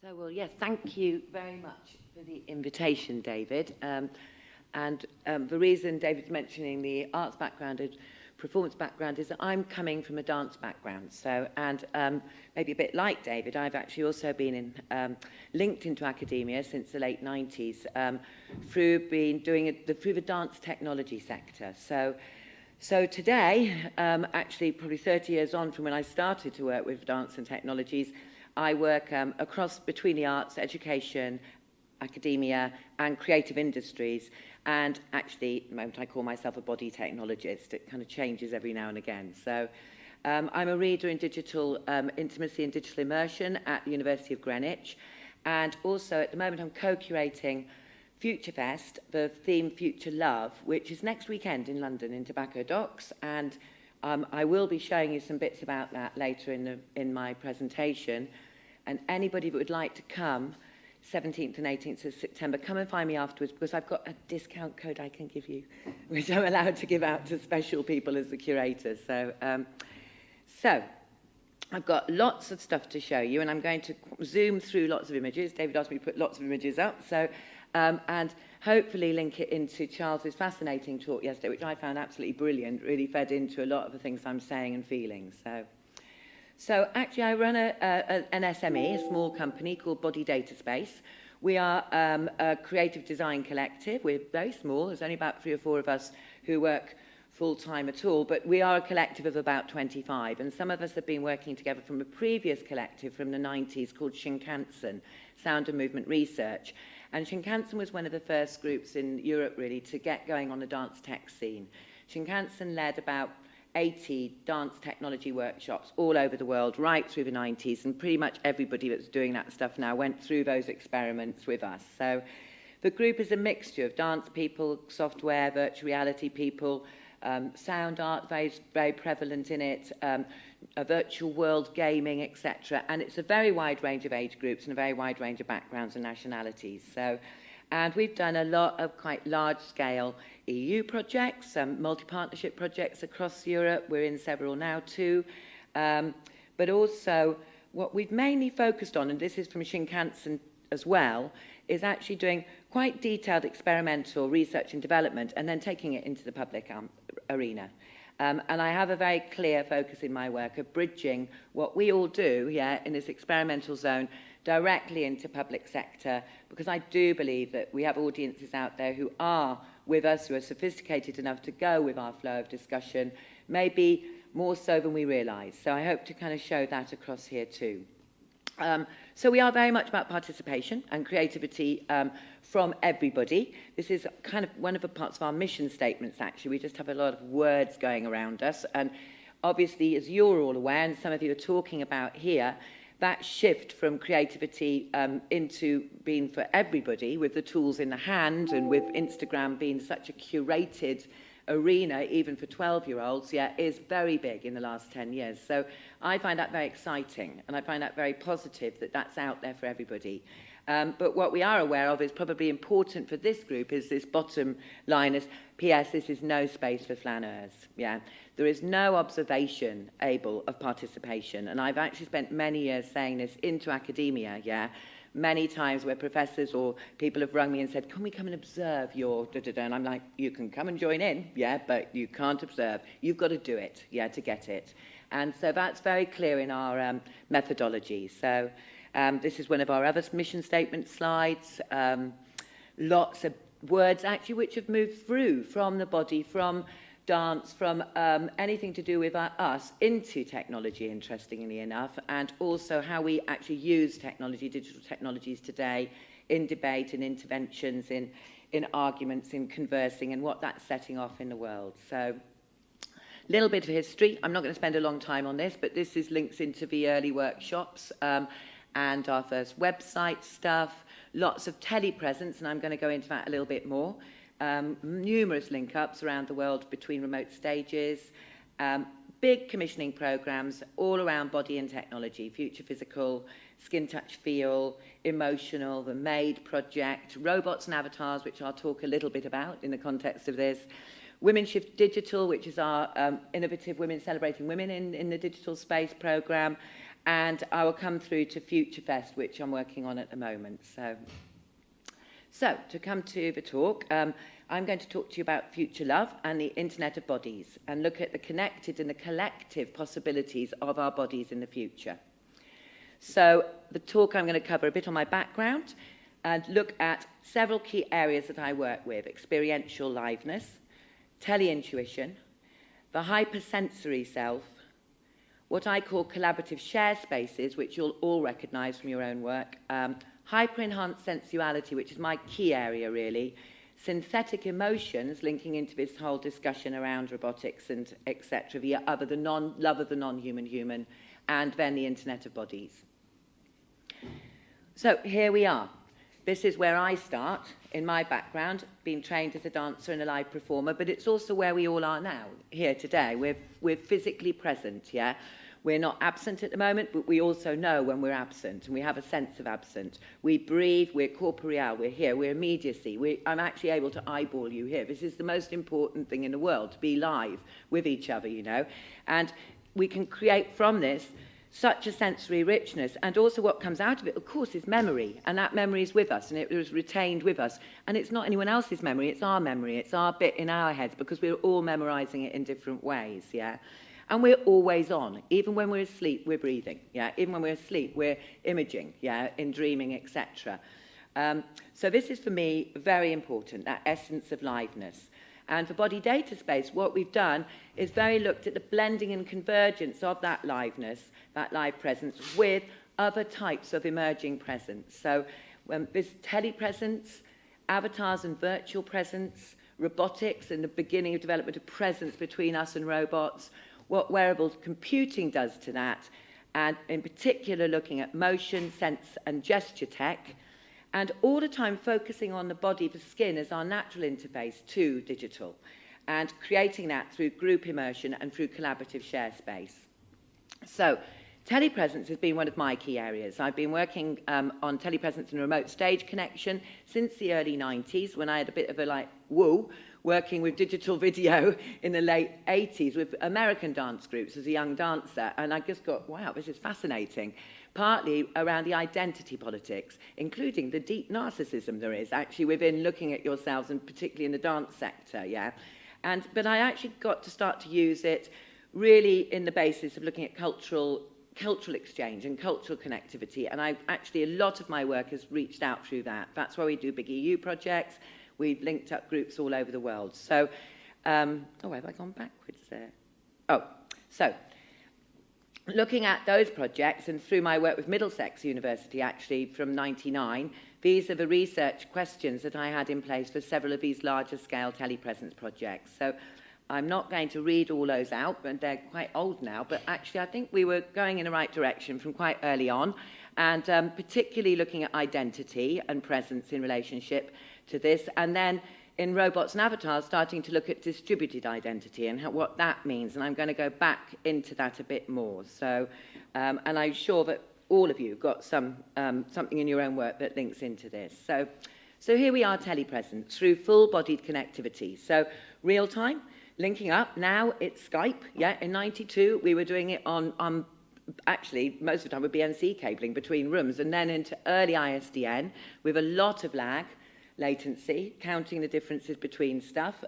Well, yes, thank you very much for the invitation, David. The reason David's mentioning the arts background and performance background is that I'm coming from a dance background. Maybe a bit like David, I've actually also been linked into academia since the late 90s through the dance technology sector. So today, actually probably 30 years on from when I started to work with dance and technologies, I work between the arts, education, academia and creative industries. And actually, at the moment, I call myself a body technologist. It kind of changes every now and again. So I'm a reader in digital intimacy and digital immersion at the University of Greenwich. And also, at the moment, I'm co-curating Future Fest, the theme Future Love, which is next weekend in London in Tobacco Docks. And I will be showing you some bits about that later in my presentation. And anybody that would like to come, 17th and 18th of September, come and find me afterwards, because I've got a discount code I can give you, which I'm allowed to give out to special people as the curator. So I've got lots of stuff to show you, and I'm going to zoom through lots of images. David asked me to put lots of images up, and hopefully link it into Charles's fascinating talk yesterday, which I found absolutely brilliant, really fed into a lot of the things I'm saying and feeling. So actually, I run an SME, a small company called Body Data Space. We are a creative design collective. We're very small. There's only about 3 or 4 of us who work full-time at all, but we are a collective of about 25. And some of us have been working together from a previous collective from the 90s called Shinkansen, Sound and Movement Research. And Shinkansen was one of the first groups in Europe, really, to get going on the dance tech scene. Shinkansen led about 80 dance technology workshops all over the world, right through the 90s, and pretty much everybody that's doing that stuff now went through those experiments with us. So the group is a mixture of dance people, software, virtual reality people, sound art, very, very prevalent in it, a virtual world gaming, etc. And it's a very wide range of age groups and a very wide range of backgrounds and nationalities. And we've done a lot of quite large-scale EU projects, multi-partnership projects across Europe. We're in several now too. But also, what we've mainly focused on, and this is from Shinkansen as well, is actually doing quite detailed experimental research and development and then taking it into the public arena. And I have a very clear focus in my work of bridging what we all do in this experimental zone directly into public sector, because I do believe that we have audiences out there who are with us, who are sophisticated enough to go with our flow of discussion, maybe more so than we realise. So I hope to kind of show that across here too. So we are very much about participation and creativity from everybody. This is kind of one of the parts of our mission statements, actually. We just have a lot of words going around us. And obviously, as you're all aware, and some of you are talking about here, that shift from creativity into being for everybody with the tools in the hand, and with Instagram being such a curated arena, even for 12-year-olds, is very big in the last 10 years. So I find that very exciting, and I find that very positive that that's out there for everybody. But what we are aware of is probably important for this group is this bottom line is, P.S. this is no space for flaneurs. There is no observation able of participation. And I've actually spent many years saying this into academia, many times where professors or people have rung me and said, can we come and observe your da-da-da? And I'm like, you can come and join in, but you can't observe. You've got to do it, to get it. And so that's very clear in our methodology. So this is one of our other mission statement slides. Lots of words, actually, which have moved through from the body, from dance, from anything to do with us into technology, interestingly enough, and also how we actually use technology, digital technologies today in debate, in interventions, in arguments, in conversing, and what that's setting off in the world. So a little bit of history. I'm not going to spend a long time on this, but this is links into the early workshops and our first website stuff, lots of telepresence, and I'm going to go into that a little bit more. Numerous link-ups around the world between remote stages, big commissioning programs all around body and technology, future physical, skin touch feel, emotional, the MADE project, robots and avatars, which I'll talk a little bit about in the context of this, Women Shift Digital, which is our innovative Women Celebrating Women in the Digital Space program, and I will come through to Future Fest, which I'm working on at the moment. So to come to the talk, I'm going to talk to you about future love and the Internet of Bodies, and look at the connected and the collective possibilities of our bodies in the future. So the talk, I'm going to cover a bit on my background and look at several key areas that I work with: experiential liveness, teleintuition, the hypersensory self, what I call collaborative share spaces, which you'll all recognise from your own work, hyper-enhanced sensuality, which is my key area really, synthetic emotions, linking into this whole discussion around robotics and etc., the other, the love of the non-human human, and then the Internet of Bodies. So here we are. This is where I start in my background, being trained as a dancer and a live performer, but it's also where we all are now, here today. We're physically present, yeah? We're not absent at the moment, but we also know when we're absent, and we have a sense of absent. We breathe, we're corporeal, we're here, we're immediacy. I'm actually able to eyeball you here. This is the most important thing in the world, to be live with each other, you know? And we can create from this such a sensory richness, and also what comes out of it, of course, is memory, and that memory is with us, and it was retained with us, and it's not anyone else's memory, it's our bit in our heads, because we're all memorizing it in different ways, yeah? And we're always on. Even when we're asleep, we're breathing, yeah? Even when we're asleep, we're imaging, yeah, in dreaming, etc. So this is, for me, very important, that essence of liveness. And for body data space, what we've done is very looked at the blending and convergence of that liveness, that live presence, with other types of emerging presence. So this telepresence, avatars and virtual presence, robotics and the beginning of development of presence between us and robots, what wearable computing does to that, and in particular looking at motion, sense and gesture tech, and all the time focusing on the body, the skin, as our natural interface to digital, and creating that through group immersion and through collaborative share space. So telepresence has been one of my key areas. I've been working on telepresence and remote stage connection since the early 90s, when I had a bit of a woo, working with digital video in the late 80s with American dance groups as a young dancer, and I just got, wow, this is fascinating. Partly around the identity politics, including the deep narcissism there is actually within looking at yourselves, and particularly in the dance sector, yeah? But I actually got to start to use it really in the basis of looking at cultural exchange and cultural connectivity, and a lot of my work has reached out through that. That's why we do big EU projects. We've linked up groups all over the world. So, have I gone backwards there? So looking at those projects, and through my work with Middlesex University, actually, from '99, these are the research questions that I had in place for several of these larger scale telepresence projects. So I'm not going to read all those out, but they're quite old now, but actually I think we were going in the right direction from quite early on, and particularly looking at identity and presence in relationship to this, and then in robots and avatars starting to look at distributed identity and what that means, and I'm going to go back into that a bit more. So, and I'm sure that all of you have got something in your own work that links into this. So here we are, telepresence through full-bodied connectivity. So real time, linking up. Now it's Skype. Yeah, in '92 we were doing it on actually most of the time with BNC cabling between rooms, and then into early ISDN with a lot of latency, counting the differences between stuff,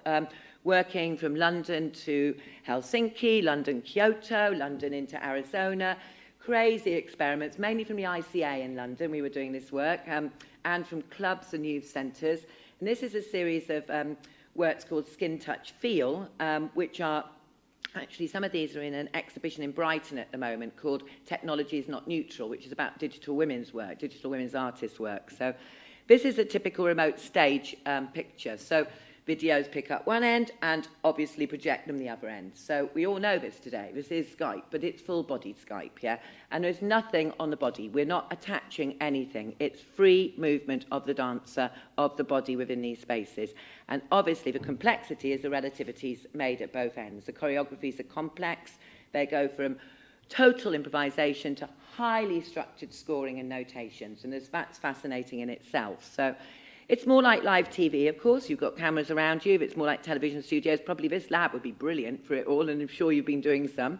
working from London to Helsinki, London, Kyoto, London into Arizona, crazy experiments, mainly from the ICA in London, we were doing this work, and from clubs and youth centres. And this is a series of works called Skin Touch Feel, which are actually, some of these are in an exhibition in Brighton at the moment called Technology is Not Neutral, which is about digital women's work, digital women's artists' work. So this is a typical remote stage picture. So videos pick up one end and obviously project them the other end. So we all know this today. This is Skype, but it's full-bodied Skype, yeah? And there's nothing on the body. We're not attaching anything. It's free movement of the dancer, of the body within these spaces. And obviously the complexity is the relativities made at both ends. The choreographies are complex. They go from total improvisation to highly structured scoring and notations, and that's fascinating in itself. So it's more like live TV, of course. You've got cameras around you. If it's more like television studios, probably this lab would be brilliant for it all, and I'm sure you've been doing some.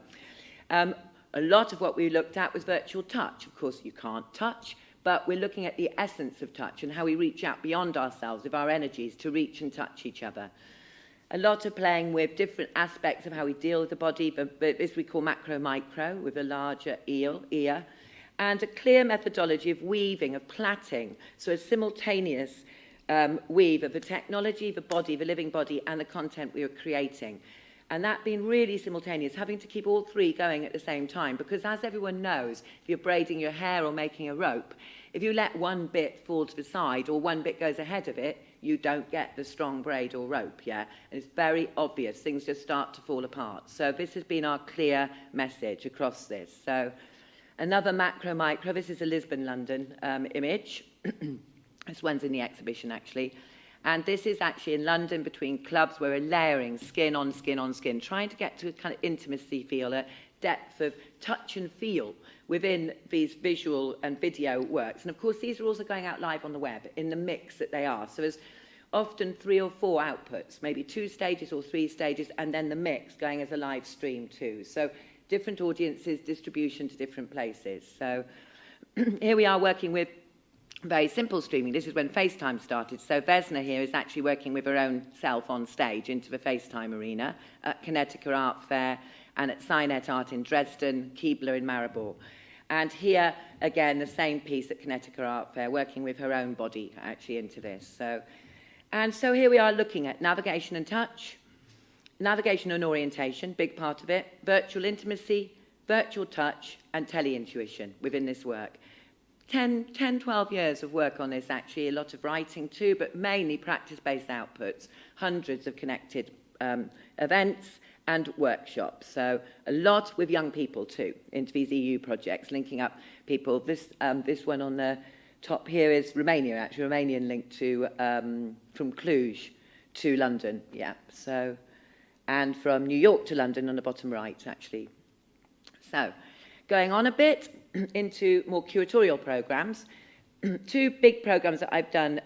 A lot of what we looked at was virtual touch. Of course, you can't touch, but we're looking at the essence of touch and how we reach out beyond ourselves with our energies to reach and touch each other. A lot of playing with different aspects of how we deal with the body, but this we call macro-micro, with a larger ear, and a clear methodology of weaving, of plaiting, so a simultaneous weave of the technology, the body, the living body, and the content we were creating. And that being really simultaneous, having to keep all three going at the same time, because as everyone knows, if you're braiding your hair or making a rope, if you let one bit fall to the side or one bit goes ahead of it, you don't get the strong braid or rope, yeah? And it's very obvious, things just start to fall apart. So this has been our clear message across this. So another macro-micro, this is a Lisbon-London image. This one's in the exhibition, actually. And this is actually in London between clubs where we're layering skin on skin on skin, trying to get to a kind of intimacy feel, a depth of touch and feel within these visual and video works. And of course, these are also going out live on the web in the mix that they are. So there's often 3 or 4 outputs, maybe 2 stages or 3 stages, and then the mix going as a live stream too. So different audiences, distribution to different places. So here we are working with very simple streaming. This is when FaceTime started. So Vesna here is actually working with her own self on stage into the FaceTime arena at Connecticut Art Fair and at Cynet Art in Dresden, Keebler in Maribor. And here, again, the same piece at Connecticut Art Fair, working with her own body actually into this. So here we are looking at navigation and touch, navigation and orientation, big part of it, virtual intimacy, virtual touch, and tele-intuition within this work. 12 years of work on this, actually, a lot of writing too, but mainly practice-based outputs, hundreds of connected events and workshops. So a lot with young people too, into these EU projects, linking up people. This one on the top here is Romania, actually, Romanian link to, from Cluj to London, yeah. So, and from New York to London on the bottom right, actually. So, going on a bit into more curatorial programs, 2 big programs that I've done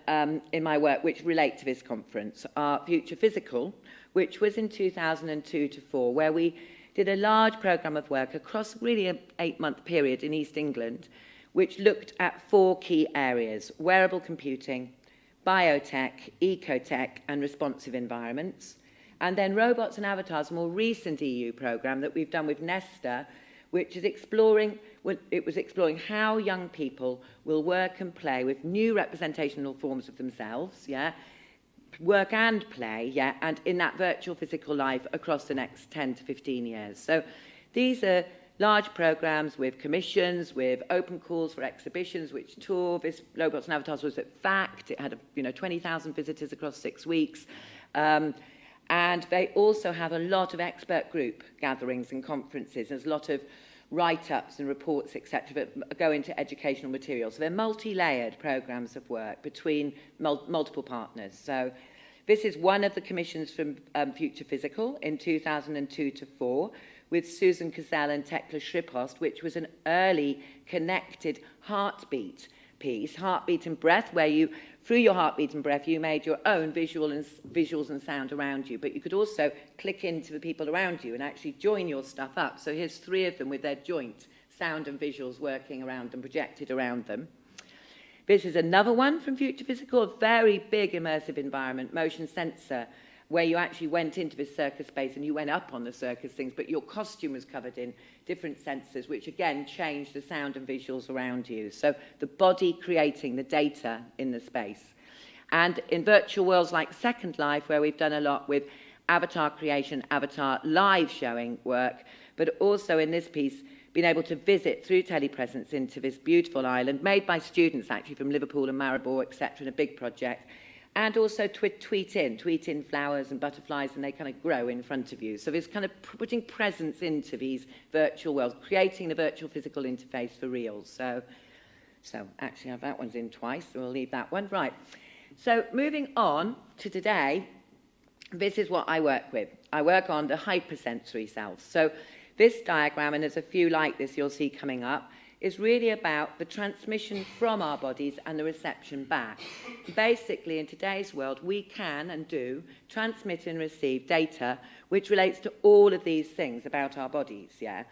in my work which relate to this conference are Future Physical, which was in 2002 to 4, where we did a large program of work across really an 8-month period in East England, which looked at 4 key areas: wearable computing, biotech, ecotech, and responsive environments. And then Robots and Avatars, a more recent EU program that we've done with Nesta, which is exploring how young people will work and play with new representational forms of themselves, yeah, work and play, yeah, and in that virtual physical life across the next 10 to 15 years. So these are large programs with commissions, with open calls for exhibitions, which tour. This Robots and Avatars was at FACT. It had 20,000 visitors across 6 weeks. And they also have a lot of expert group gatherings and conferences. There's a lot of write-ups and reports, etc., that go into educational materials. So they're multi-layered programs of work between multiple partners. So this is one of the commissions from Future Physical in 2002 to 4 with Susan Cazell and Tekla Shripost, which was an early connected heartbeat piece, heartbeat and breath, where you, through your heartbeat and breath, you made your own visuals and sound around you, but you could also click into the people around you and actually join your stuff up. So here's 3 of them with their joint sound and visuals working around them, projected around them. This is another one from Future Physical, a very big immersive environment, motion sensor, where you actually went into this circus space and you went up on the circus things, but your costume was covered in different sensors, which again changed the sound and visuals around you. So the body creating the data in the space. And in virtual worlds like Second Life, where we've done a lot with avatar creation, avatar live showing work, but also in this piece, being able to visit through telepresence into this beautiful island, made by students actually from Liverpool and Maribor, etc., in a big project. And also tweet in flowers and butterflies, and they kind of grow in front of you. So it's kind of putting presence into these virtual worlds, creating the virtual physical interface for real. So actually, that one's in twice, so we'll leave that one. Right. So moving on to today, this is what I work with. I work on the hypersensory self. So this diagram, and there's a few like this you'll see coming up, is really about the transmission from our bodies and the reception back. Basically, in today's world, we can and do transmit and receive data which relates to all of these things about our bodies, yeah?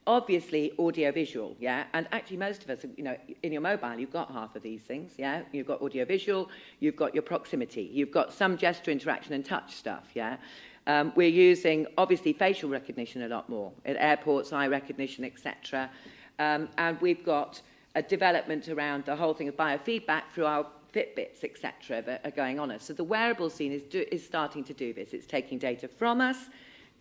obviously audiovisual, yeah? And actually most of us, in your mobile, you've got half of these things, yeah? You've got audiovisual, you've got your proximity, you've got some gesture interaction and touch stuff, yeah? We're using, obviously, facial recognition a lot more. At airports, eye recognition, etc. And we've got a development around the whole thing of biofeedback through our Fitbits, etc., that are going on us. So the wearable scene is starting to do this. It's taking data from us,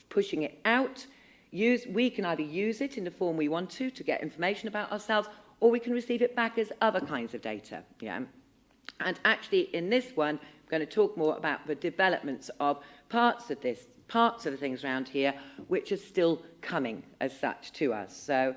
pushing it out. We can either use it in the form we want to get information about ourselves, or we can receive it back as other kinds of data. Yeah? And actually, in this one, I'm going to talk more about the developments of parts of the things around here, which are still coming as such to us. So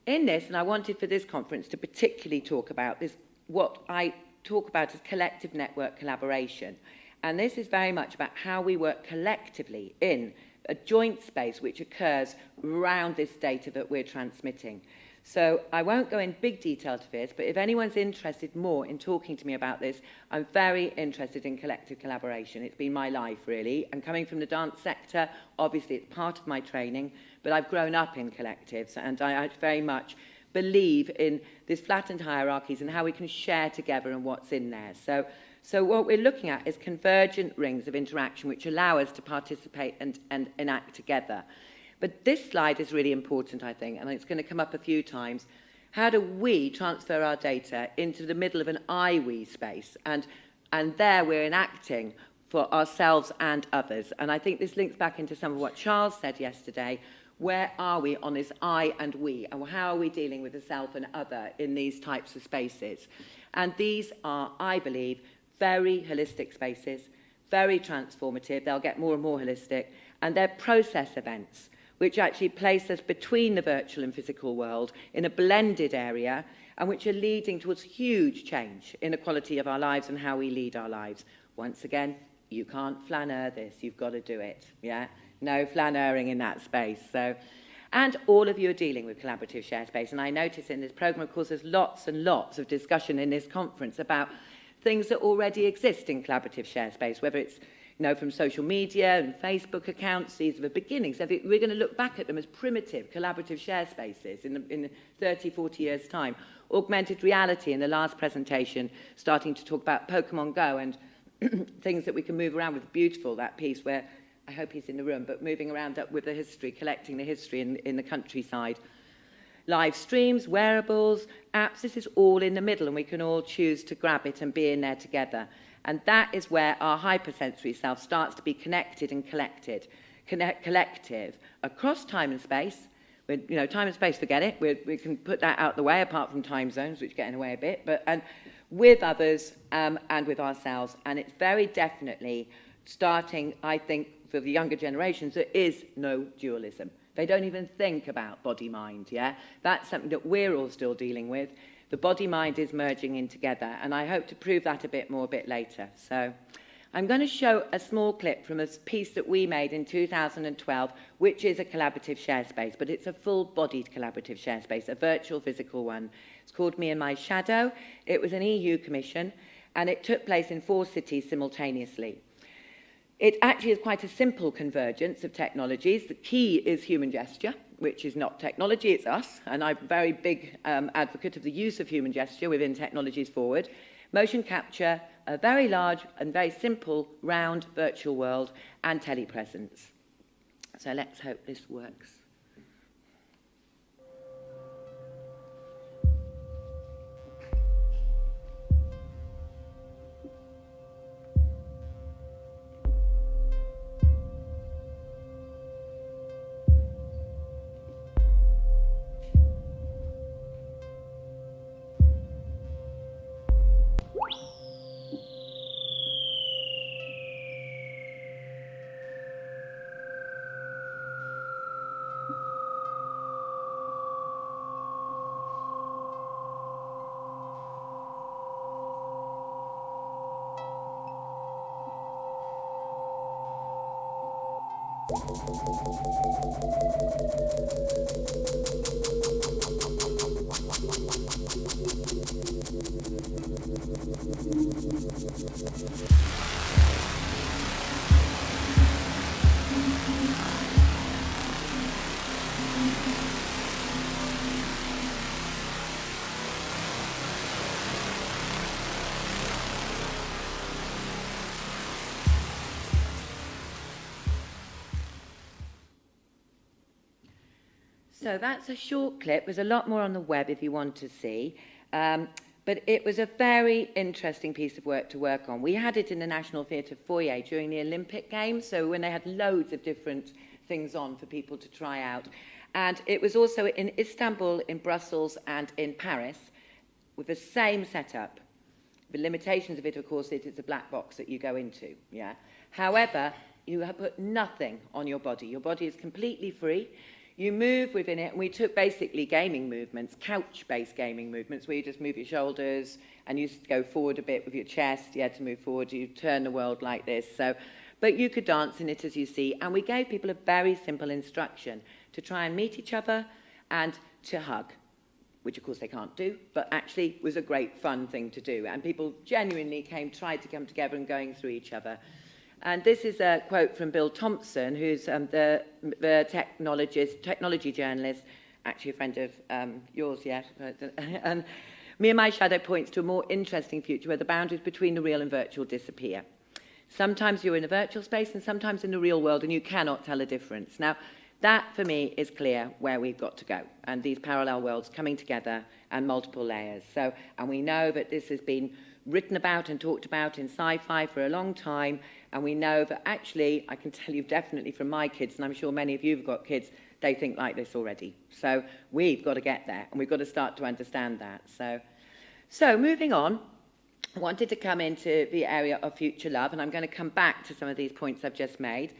in this, and I wanted for this conference to particularly talk about this, what I talk about as collective network collaboration. And this is very much about how we work collectively in a joint space which occurs around this data that we're transmitting. So I won't go in big detail to this, but if anyone's interested more in talking to me about this, I'm very interested in collective collaboration. It's been my life, really. And coming from the dance sector, obviously it's part of my training, but I've grown up in collectives, and I very much believe in these flattened hierarchies and how we can share together and what's in there. So what we're looking at is convergent rings of interaction which allow us to participate and enact together. But this slide is really important, I think, and it's going to come up a few times. How do we transfer our data into the middle of an I-we space? And there we're enacting for ourselves and others. And I think this links back into some of what Charles said yesterday. Where are we on this I and we? And how are we dealing with the self and other in these types of spaces? And these are, I believe, very holistic spaces, very transformative. They'll get more and more holistic. And they're process events, which actually place us between the virtual and physical world in a blended area, and which are leading towards huge change in the quality of our lives and how we lead our lives. Once again, you can't flaneur this. You've got to do it, yeah? No flaneuring in that space. So, and all of you are dealing with collaborative share space. And I notice in this program, of course, there's lots and lots of discussion in this conference about things that already exist in collaborative share space, whether it's from social media and Facebook accounts. These are the beginnings. So we're going to look back at them as primitive collaborative share spaces in 30, 40 years' time. Augmented reality in the last presentation, starting to talk about Pokemon Go and things that we can move around with. Beautiful, that piece where, I hope he's in the room, but moving around up with the history, collecting the history in the countryside. Live streams, wearables, apps, this is all in the middle, and we can all choose to grab it and be in there together. And that is where our hypersensory self starts to be connected and collective across time and space. Time and space, forget it. We can put that out the way, apart from time zones, which get in the way a bit, and with others and with ourselves. And it's very definitely starting, I think, for the younger generations, there is no dualism. They don't even think about body-mind, yeah? That's something that we're all still dealing with. The body-mind is merging in together, and I hope to prove that a bit later. So I'm going to show a small clip from a piece that we made in 2012, which is a collaborative share space, but it's a full-bodied collaborative share space, a virtual physical one. It's called Me and My Shadow. It was an EU commission, and it took place in 4 cities simultaneously. It actually is quite a simple convergence of technologies. The key is human gesture, which is not technology, it's us. And I'm a very big advocate of the use of human gesture within technologies forward. Motion capture, a very large and very simple round virtual world, and telepresence. So let's hope this works. So that's a short clip. There's a lot more on the web if you want to see. But it was a very interesting piece of work to work on. We had it in the National Theatre foyer during the Olympic Games, so when they had loads of different things on for people to try out. And it was also in Istanbul, in Brussels, and in Paris, with the same setup. The limitations of it, of course, it's a black box that you go into, yeah? However, you have put nothing on your body. Your body is completely free. You move within it, and we took basically gaming movements, couch-based gaming movements, where you just move your shoulders and you go forward a bit with your chest, yeah, to move forward. You turn the world like this. So, but you could dance in it, as you see, and we gave people a very simple instruction to try and meet each other and to hug, which of course they can't do, but actually was a great fun thing to do. And people genuinely tried to come together and going through each other. And this is a quote from Bill Thompson, who's the technology journalist, actually a friend of yours, yes. And me and my shadow points to a more interesting future where the boundaries between the real and virtual disappear. Sometimes you're in a virtual space and sometimes in the real world, and you cannot tell a difference. Now, that, for me, is clear where we've got to go, and these parallel worlds coming together and multiple layers. So, and we know that this has been written about and talked about in sci-fi for a long time, and we know that actually, I can tell you definitely from my kids, and I'm sure many of you have got kids, they think like this already. So we've got to get there, and we've got to start to understand that. So moving on, I wanted to come into the area of future love, and I'm going to come back to some of these points I've just made.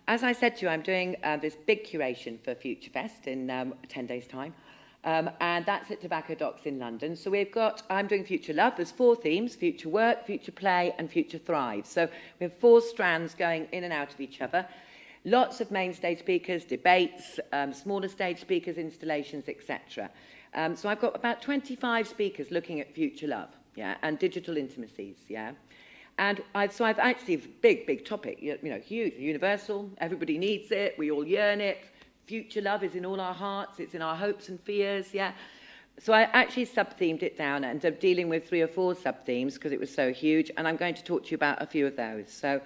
As I said to you, I'm doing this big curation for Future Fest in 10 days' time. And that's at Tobacco Docks in London. So I'm doing Future Love. There's 4 themes: future work, future play, and future thrive. So we have 4 strands going in and out of each other. Lots of main stage speakers, debates, smaller stage speakers, installations, etc. So I've got about 25 speakers looking at future love, yeah, and digital intimacies, yeah. And I've actually, big topic, you know, huge, universal, everybody needs it, we all yearn it. Future love is in all our hearts, it's in our hopes and fears, yeah. So I actually sub-themed it down, and I'm dealing with 3 or 4 sub-themes because it was so huge, and I'm going to talk to you about a few of those. So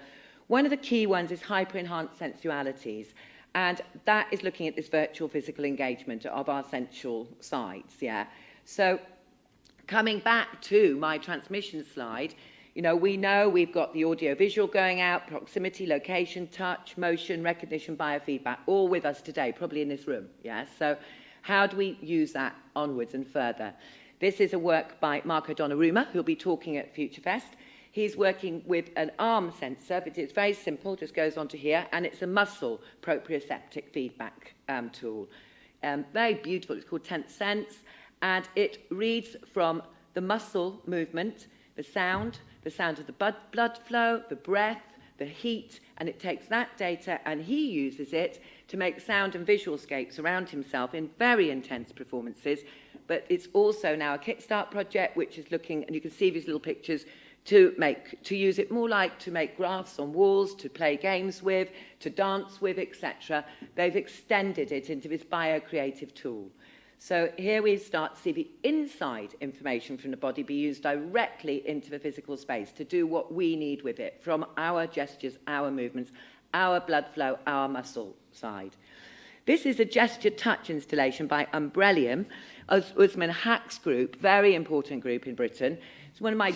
one of the key ones is hyper-enhanced sensualities, and that is looking at this virtual physical engagement of our sensual sides, yeah. So coming back to my transmission slide, you know we've got the audio-visual going out, proximity, location, touch, motion, recognition, biofeedback, all with us today, probably in this room, yeah? So how do we use that onwards and further? This is a work by Marco Donnarumma, who'll be talking at Future Fest. He's working with an arm sensor, but it's very simple, just goes onto here, and it's a muscle proprioceptic feedback tool. Very beautiful, it's called Tenth Sense, and it reads from the muscle movement, the sound of the blood flow, the breath, the heat, and it takes that data and he uses it to make sound and visual scapes around himself in very intense performances. But it's also now a Kickstart project which is looking, and you can see these little pictures, to use it more like to make graphs on walls, to play games with, to dance with, etc. They've extended it into this bio-creative tool. So here we start to see the inside information from the body be used directly into the physical space to do what we need with it, from our gestures, our movements, our blood flow, our muscle side. This is a gesture touch installation by Umbrellium, Usman Hack's group, very important group in Britain. It's one of my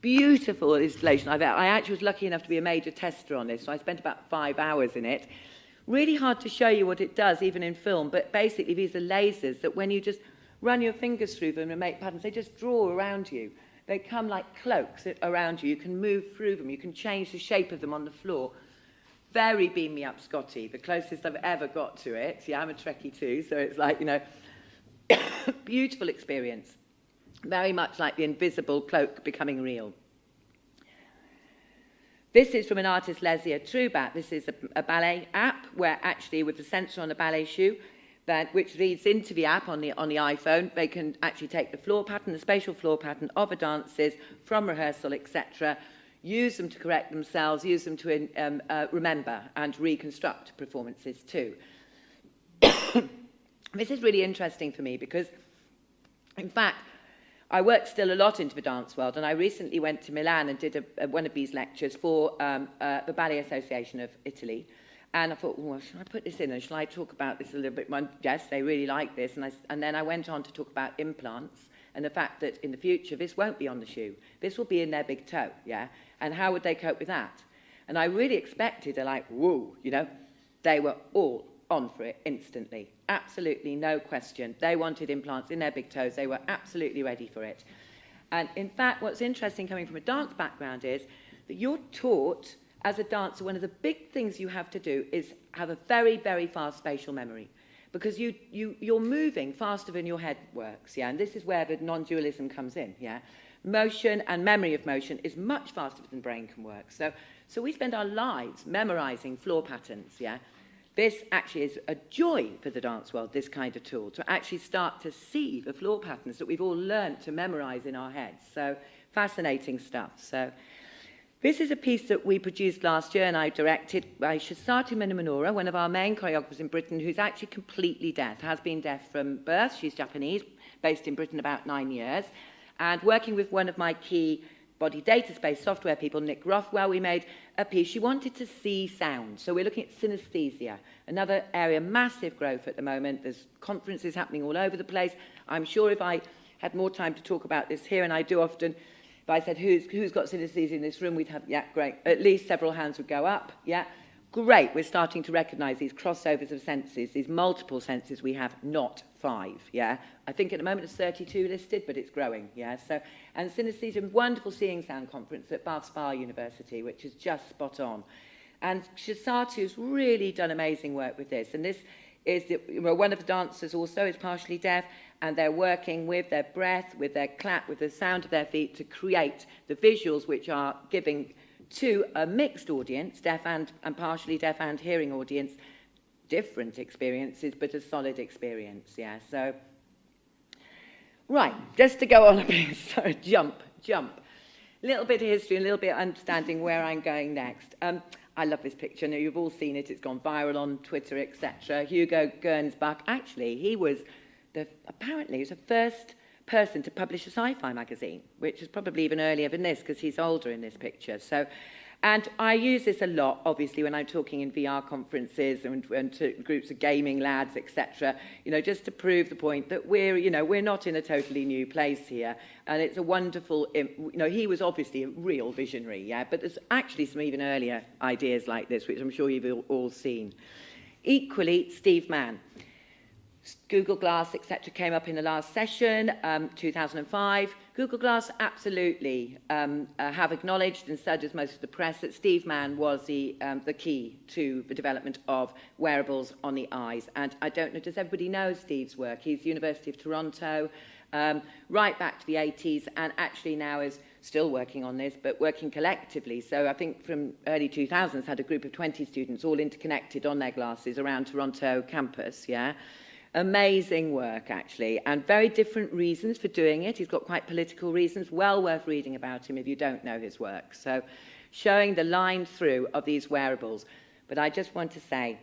beautiful installations I've ever. I actually was lucky enough to be a major tester on this, so I spent about 5 hours in it. Really hard to show you what it does, even in film, but basically these are lasers that when you just run your fingers through them and make patterns, they just draw around you. They come like cloaks around you. You can move through them. You can change the shape of them on the floor. Very beam me up, Scotty, the closest I've ever got to it. Yeah, I'm a Trekkie too, so it's like, you know, beautiful experience. Very much like the invisible cloak becoming real. This is from an artist, Lesia Trubat. This is a ballet app where actually with the sensor on the ballet shoe, which reads into the app on the iPhone, they can actually take the floor pattern, the spatial floor pattern of the dances from rehearsal, etc., use them to correct themselves, use them to remember and reconstruct performances too. This is really interesting for me because, in fact, I work still a lot into the dance world, and I recently went to Milan and did one of these lectures for the Ballet Association of Italy. And I thought, well, should I put this in and shall I talk about this a little bit more? Yes, they really like this. And then I went on to talk about implants and the fact that in the future, this won't be on the shoe. This will be in their big toe, yeah? And how would they cope with that? And I really expected, they're like, whoa, you know? They were all on for it instantly. Absolutely no question. They wanted implants in their big toes. They were absolutely ready for it. And in fact, what's interesting coming from a dance background is that you're taught as a dancer, one of the big things you have to do is have a very, very fast spatial memory, because you're moving faster than your head works, yeah? And this is where the non-dualism comes in, yeah? Motion and memory of motion is much faster than the brain can work. So we spend our lives memorizing floor patterns, yeah? This actually is a joy for the dance world, this kind of tool, to actually start to see the floor patterns that we've all learnt to memorize in our heads. So fascinating stuff. So this is a piece that we produced last year and I directed by Shasati Minaminoora, one of our main choreographers in Britain, who's actually completely deaf, has been deaf from birth. She's Japanese, based in Britain about 9 years. And working with one of my key body data space software people, Nick Rothwell, we made a piece. She wanted to see sound. So we're looking at synesthesia, another area, massive growth at the moment. There's conferences happening all over the place. I'm sure if I had more time to talk about this here, and I do often, if I said, who's got synesthesia in this room, we'd have, yeah, great. At least several hands would go up, yeah. Great, we're starting to recognise these crossovers of senses, these multiple senses we have, not 5, yeah. I think at the moment it's 32 listed, but it's growing, yeah. So, and synesthesia, wonderful seeing sound conference at Bath Spa University, which is just spot on. And Shasatu's really done amazing work with this. And this is, one of the dancers also is partially deaf, and they're working with their breath, with their clap, with the sound of their feet to create the visuals which are giving to a mixed audience, deaf and partially deaf and hearing audience, different experiences, but a solid experience, yeah. So, right, just to go on a bit, so jump. A little bit of history, a little bit of understanding where I'm going next. I love this picture. Now, you've all seen it. It's gone viral on Twitter, etc. Hugo Gernsback, actually, he was apparently the first person to publish a sci-fi magazine, which is probably even earlier than this because he's older in this picture. So, and I use this a lot, obviously, when I'm talking in VR conferences and to groups of gaming lads, etc. You know, just to prove the point that we're not in a totally new place here, and it's a wonderful. He was obviously a real visionary, yeah. But there's actually some even earlier ideas like this, which I'm sure you've all seen. Equally, Steve Mann. Google Glass, etc., came up in the last session, 2005. Google Glass absolutely have acknowledged, and so does most of the press, that Steve Mann was the key to the development of wearables on the eyes. And I don't know, does everybody know Steve's work? He's University of Toronto, right back to the 80s, and actually now is still working on this, but working collectively. So I think from early 2000s had a group of 20 students all interconnected on their glasses around Toronto campus, yeah. Amazing work, actually, and very different reasons for doing it. He's got quite political reasons, well worth reading about him if you don't know his work. So showing the line through of these wearables. But I just want to say,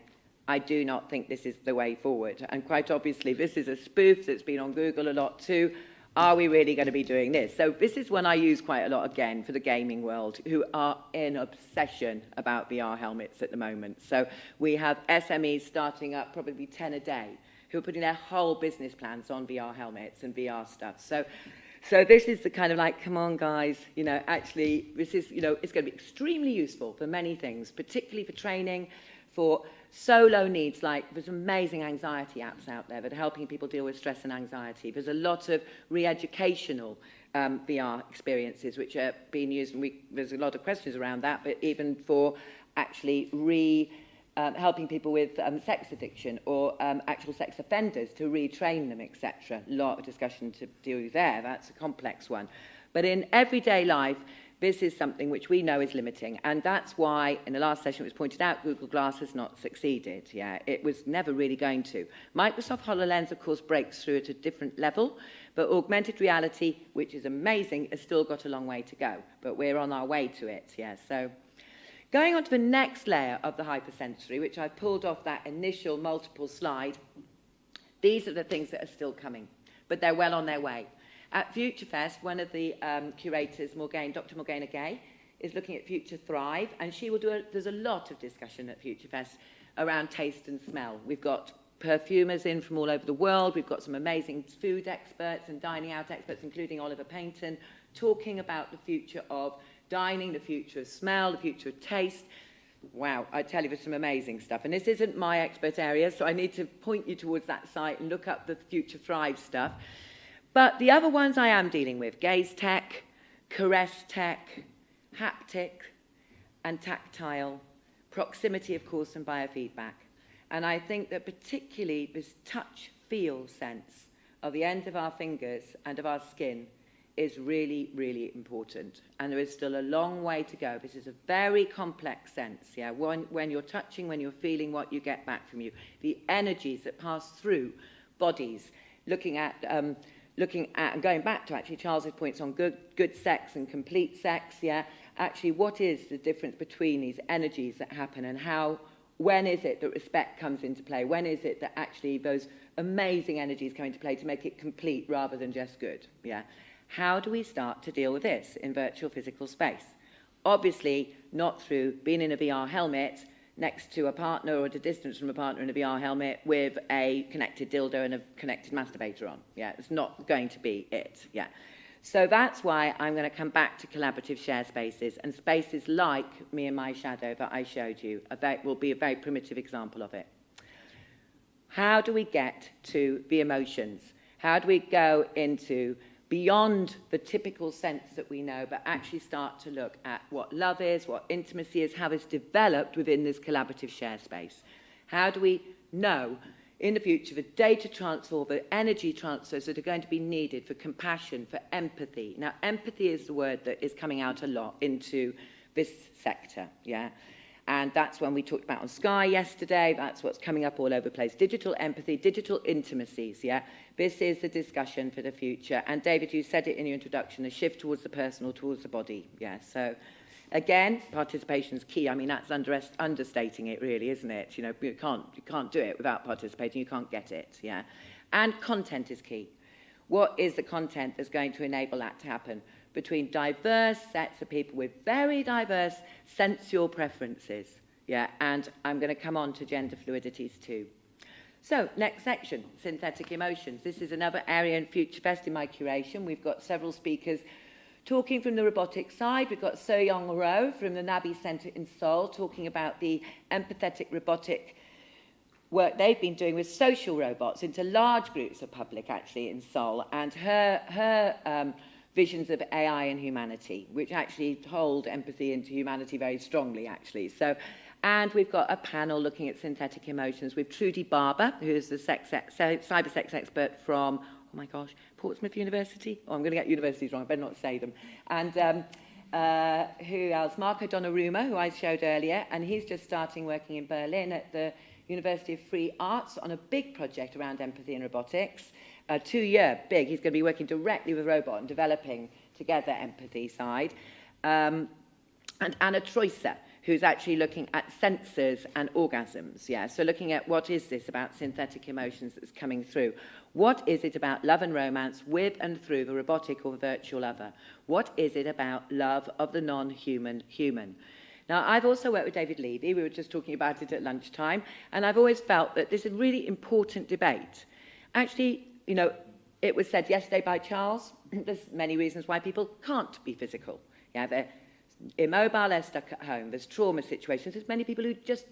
I do not think this is the way forward. And quite obviously, this is a spoof that's been on Google a lot too. Are we really going to be doing this? So this is one I use quite a lot, again, for the gaming world, who are in obsession about VR helmets at the moment. So we have SMEs starting up probably 10 a day, who are putting their whole business plans on VR helmets and VR stuff. So this is the kind of like, come on, guys, actually, this is, it's going to be extremely useful for many things, particularly for training, for solo needs, like there's amazing anxiety apps out there that are helping people deal with stress and anxiety. There's a lot of re-educational VR experiences which are being used, and there's a lot of questions around that, but even for actually helping people with sex addiction or actual sex offenders to retrain them, etc. A lot of discussion to do there. That's a complex one. But in everyday life, this is something which we know is limiting. And that's why, in the last session it was pointed out, Google Glass has not succeeded. Yeah, it was never really going to. Microsoft HoloLens, of course, breaks through at a different level. But augmented reality, which is amazing, has still got a long way to go. But we're on our way to it, yeah. So going on to the next layer of the hypersensory, which I pulled off that initial multiple slide, these are the things that are still coming, but they're well on their way. At FutureFest, one of the curators, Dr. Morgana Gay, is looking at Future Thrive, and she will there's a lot of discussion at FutureFest around taste and smell. We've got perfumers in from all over the world. We've got some amazing food experts and dining out experts, including Oliver Payton, talking about the future of dining, the future of smell, the future of taste. Wow, I tell you, there's some amazing stuff. And this isn't my expert area, so I need to point you towards that site and look up the Future Thrive stuff. But the other ones I am dealing with, gaze tech, caress tech, haptic and tactile, proximity, of course, and biofeedback. And I think that particularly this touch-feel sense of the end of our fingers and of our skin is really, really important. And there is still a long way to go. This is a very complex sense, yeah? When you're touching, when you're feeling what you get back from you, the energies that pass through bodies, looking at and going back to actually Charles's points on good sex and complete sex, yeah? Actually, what is the difference between these energies that happen, and how, when is it that respect comes into play? When is it that actually those amazing energies come into play to make it complete rather than just good, yeah? How do we start to deal with this in virtual physical space? Obviously, not through being in a VR helmet next to a partner or at a distance from a partner in a VR helmet with a connected dildo and a connected masturbator on. Yeah, it's not going to be it. Yeah. So that's why I'm going to come back to collaborative share spaces, and spaces like Me and My Shadow that I showed you will be a very primitive example of it. How do we get to the emotions? How do we go into beyond the typical sense that we know, but actually start to look at what love is, what intimacy is, how it's developed within this collaborative share space? How do we know in the future the data transfer, the energy transfers that are going to be needed for compassion, for empathy? Now, empathy is the word that is coming out a lot into this sector, yeah? And that's when we talked about on Sky yesterday. That's what's coming up all over the place. Digital empathy, digital intimacies, yeah? This is the discussion for the future. And David, you said it in your introduction, a shift towards the personal, towards the body, yeah? So, again, participation is key. I mean, that's understating it, really, isn't it? You know, you can't do it without participating. You can't get it, yeah? And content is key. What is the content that's going to enable that to happen? Between diverse sets of people with very diverse sensual preferences. Yeah, and I'm going to come on to gender fluidities too. So, next section, synthetic emotions. This is another area in Future Fest in my curation. We've got several speakers talking from the robotics side. We've got So Young Ro from the Nabi Centre in Seoul talking about the empathetic robotic work they've been doing with social robots into large groups of public, actually, in Seoul. And her visions of AI and humanity, which actually hold empathy into humanity very strongly, actually. So, and we've got a panel looking at synthetic emotions with Trudy Barber, who's the cyber sex expert from, oh my gosh, Portsmouth University? Oh, I'm going to get universities wrong, I better not say them. And who else? Marco Donnarumma, who I showed earlier, and he's just starting working in Berlin at the University of Free Arts on a big project around empathy and robotics. 2-year big. He's going to be working directly with robot and developing together empathy side. And Anna Troyser, who's actually looking at sensors and orgasms. Yeah, so looking at what is this about synthetic emotions that's coming through. What is it about love and romance with and through the robotic or virtual other? What is it about love of the non-human human? Now, I've also worked with David Levy. We were just talking about it at lunchtime. And I've always felt that this is a really important debate. Actually, you know, it was said yesterday by Charles, there's many reasons why people can't be physical. Yeah, they're immobile, they're stuck at home. There's trauma situations. There's many people who just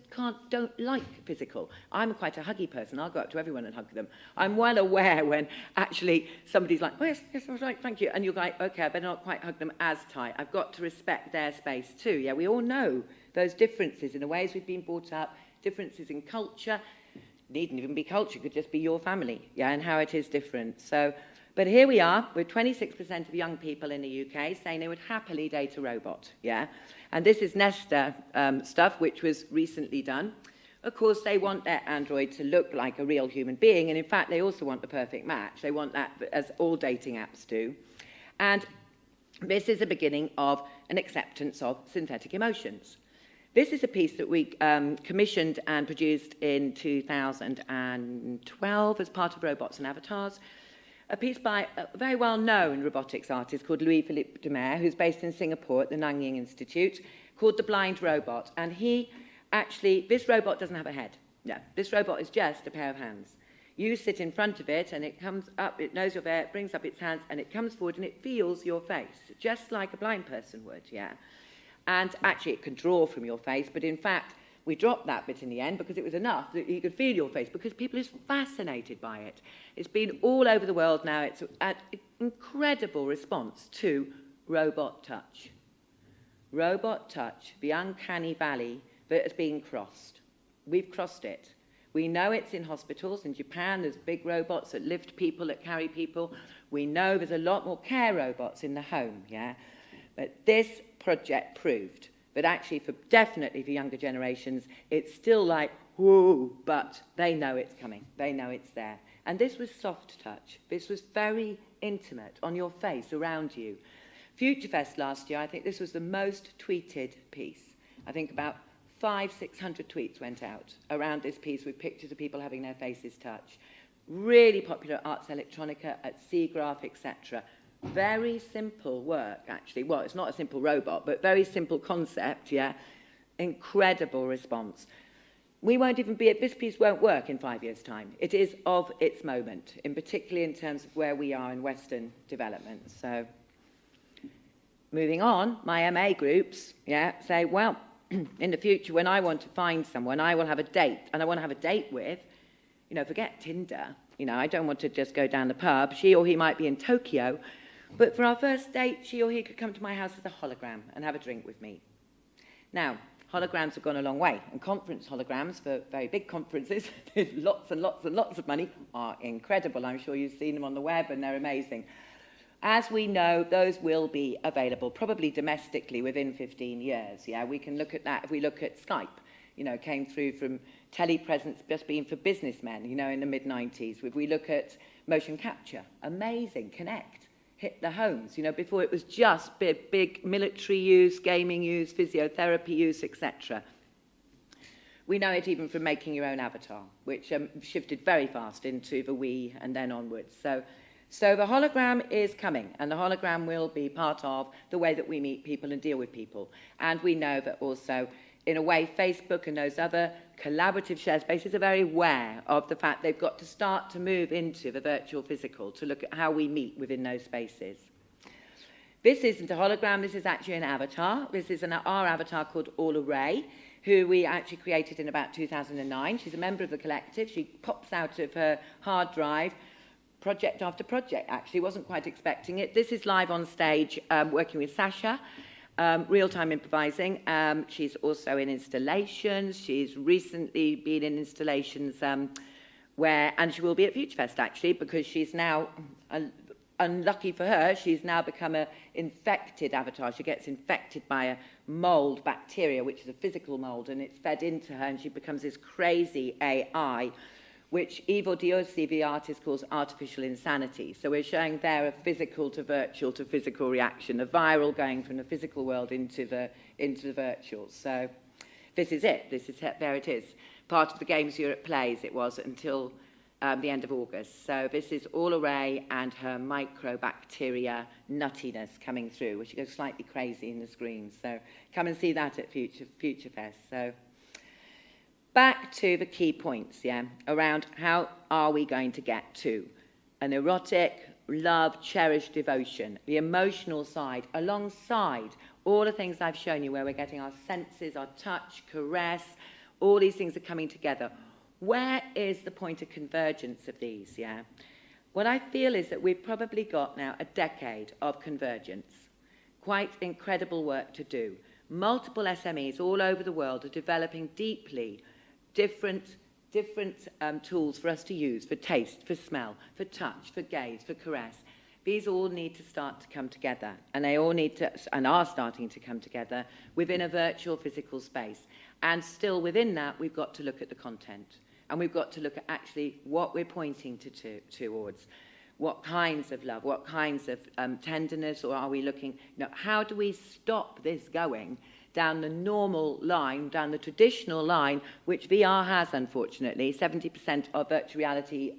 don't like physical. I'm quite a huggy person. I'll go up to everyone and hug them. I'm well aware when actually somebody's like, oh, yes, I was right, thank you. And you're like, okay, I better not quite hug them as tight. I've got to respect their space too. Yeah, we all know those differences in the ways we've been brought up, differences in culture. Needn't even be culture, it could just be your family, yeah, and how it is different. So, but here we are with 26% of young people in the UK saying they would happily date a robot, yeah. And this is Nesta stuff, which was recently done. Of course, they want their android to look like a real human being, and in fact, they also want the perfect match. They want that, as all dating apps do. And this is the beginning of an acceptance of synthetic emotions. This is a piece that we commissioned and produced in 2012 as part of Robots and Avatars. A piece by a very well-known robotics artist called Louis-Philippe Demer, who's based in Singapore at the Nanjing Institute, called The Blind Robot. And he actually, this robot doesn't have a head. No, this robot is just a pair of hands. You sit in front of it, and it comes up, it knows you're there, it brings up its hands, and it comes forward, and it feels your face, just like a blind person would, yeah. And actually, it can draw from your face, but in fact, we dropped that bit in the end because it was enough that you could feel your face, because people are fascinated by it. It's been all over the world now. It's an incredible response to robot touch. Robot touch, the uncanny valley that has been crossed. We've crossed it. We know it's in hospitals. In Japan, there's big robots that lift people, that carry people. We know there's a lot more care robots in the home, yeah? But this project proved that actually, definitely for younger generations, it's still like, whoa, but they know it's coming. They know it's there. And this was soft touch. This was very intimate, on your face, around you. FutureFest last year, I think this was the most tweeted piece. I think about 500-600 tweets went out around this piece with pictures of people having their faces touched. Really popular at Arts Electronica, at SIGGRAPH, etc. Very simple work, actually. Well, it's not a simple robot, but very simple concept, yeah? Incredible response. We won't even be, this piece won't work in 5 years' time. It is of its moment, in particularly in terms of where we are in Western development. So, moving on, my MA groups, yeah, say, well, in the future, when I want to find someone, I will have a date, and I want to have a date with, you know, forget Tinder. You know, I don't want to just go down the pub. She or he might be in Tokyo, but for our first date, she or he could come to my house as a hologram and have a drink with me. Now, holograms have gone a long way, and conference holograms for very big conferences, lots and lots and lots of money, are incredible. I'm sure you've seen them on the web, and they're amazing. As we know, those will be available, probably domestically, within 15 years. Yeah, we can look at that if we look at Skype. You know, came through from telepresence just being for businessmen, you know, in the mid-90s. If we look at motion capture, amazing, Connect, hit the homes. You know, before it was just big military use, gaming use, physiotherapy use, etc. We know it even from making your own avatar, which shifted very fast into the Wii and then onwards. So the hologram is coming, and the hologram will be part of the way that we meet people and deal with people. And we know that also, in a way, Facebook and those other collaborative shared spaces are very aware of the fact they've got to start to move into the virtual physical to look at how we meet within those spaces. This isn't a hologram, this is actually an avatar. This is our avatar called All Array, who we actually created in about 2009. She's a member of the collective. She pops out of her hard drive, project after project, actually. Wasn't quite expecting it. This is live on stage, working with Sasha. Real-time improvising. She's also in installations. She's recently been in installations and she will be at FutureFest, actually, because she's now, unlucky for her, she's now become an infected avatar. She gets infected by a mold bacteria, which is a physical mold, and it's fed into her, and she becomes this crazy AI, which Ivo Diosi, the artist, calls artificial insanity. So we're showing there a physical to physical reaction, a viral going from the physical world into the virtual. So this is it. There it is. Part of the Games Europe plays it was until the end of August. So this is All Array and her microbacteria nuttiness coming through, which goes slightly crazy in the screen. So come and see that at FutureFest. So back to the key points, yeah, around how are we going to get to an erotic, love, cherished devotion, the emotional side, alongside all the things I've shown you where we're getting our senses, our touch, caress, all these things are coming together. Where is the point of convergence of these, yeah? What I feel is that we've probably got now a decade of convergence. Quite incredible work to do. Multiple SMEs all over the world are developing deeply different tools for us to use for taste, for smell, for touch, for gaze, for caress. These all need to start to come together, and they all need to, and are starting to come together within a virtual physical space. And still within that, we've got to look at the content, and we've got to look at actually what we're pointing towards. What kinds of love, what kinds of tenderness, or are we looking, you know, how do we stop this going down the normal line, down the traditional line, which VR has, unfortunately. 70% of virtual reality,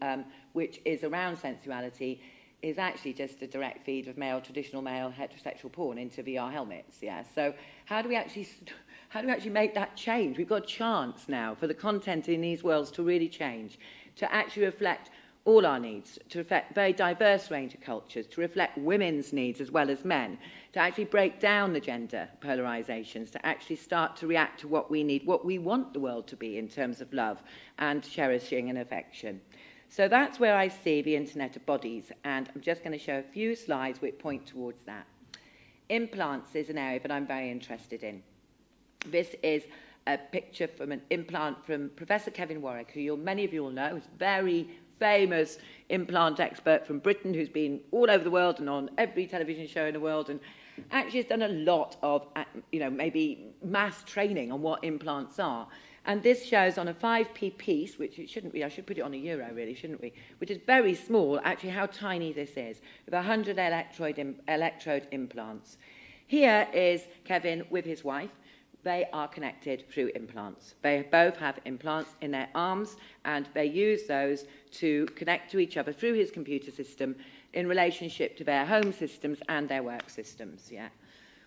which is around sensuality, is actually just a direct feed of traditional male heterosexual porn into VR helmets. Yeah. So how do we actually How do we actually make that change? We've got a chance now for the content in these worlds to really change, to actually reflect all our needs, to reflect a very diverse range of cultures, to reflect women's needs as well as men, to actually break down the gender polarizations, to actually start to react to what we need, what we want the world to be in terms of love and cherishing and affection. So that's where I see the Internet of Bodies, and I'm just going to show a few slides which point towards that. Implants is an area that I'm very interested in. This is a picture from an implant from Professor Kevin Warwick, who many of you will know is very famous implant expert from Britain, who's been all over the world and on every television show in the world, and actually has done a lot of, maybe mass training on what implants are. And this shows on a 5p piece, which it shouldn't be, I should put it on a euro really, shouldn't we? Which is very small, actually how tiny this is, with 100 electrode implants. Here is Kevin with his wife. They are connected through implants. They both have implants in their arms, and they use those to connect to each other through his computer system in relationship to their home systems and their work systems. Yeah.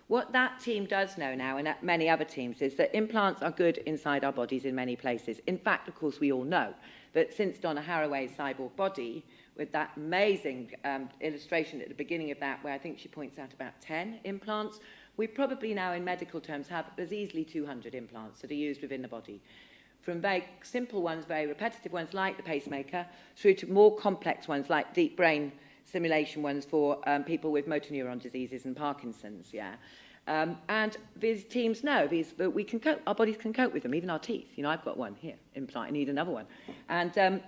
What that team does know now, and many other teams, is that implants are good inside our bodies in many places. In fact, of course, we all know that since Donna Haraway's cyborg body, with that amazing illustration at the beginning of that, where I think she points out about 10 implants, we probably now, in medical terms, there's easily 200 implants that are used within the body. From very simple ones, very repetitive ones like the pacemaker, through to more complex ones like deep brain simulation ones for people with motor neuron diseases and Parkinson's, yeah. And these teams know that we can cope, our bodies can cope with them, even our teeth. You know, I've got one here, implant, I need another one. And